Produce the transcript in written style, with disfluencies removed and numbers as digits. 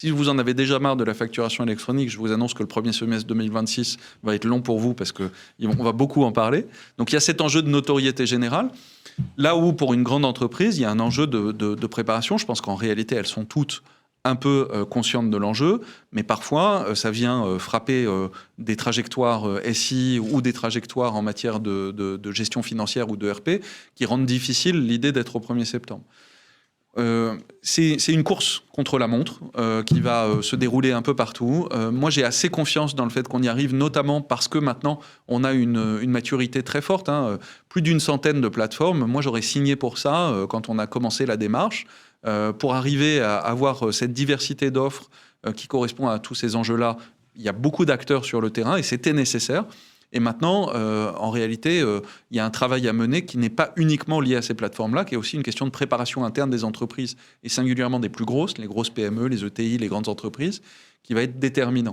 Si vous en avez déjà marre de la facturation électronique, je vous annonce que le premier semestre 2026 va être long pour vous parce qu'on va beaucoup en parler. Donc il y a cet enjeu de notoriété générale. Là où pour une grande entreprise, il y a un enjeu de préparation. Je pense qu'en réalité, elles sont toutes un peu conscientes de l'enjeu, mais parfois, ça vient frapper des trajectoires SI ou des trajectoires en matière de gestion financière ou de RP qui rendent difficile l'idée d'être au 1er septembre. C'est une course contre la montre qui va se dérouler un peu partout. Moi, j'ai assez confiance dans le fait qu'on y arrive, notamment parce que maintenant, on a une maturité très forte. Plus d'une centaine de plateformes. Moi, j'aurais signé pour ça quand on a commencé la démarche, pour arriver à avoir cette diversité d'offres qui correspond à tous ces enjeux-là. Il y a beaucoup d'acteurs sur le terrain et c'était nécessaire. Et maintenant, en réalité, il y a un travail à mener qui n'est pas uniquement lié à ces plateformes-là, qui est aussi une question de préparation interne des entreprises, et singulièrement des plus grosses, les grosses PME, les ETI, les grandes entreprises, qui va être déterminant.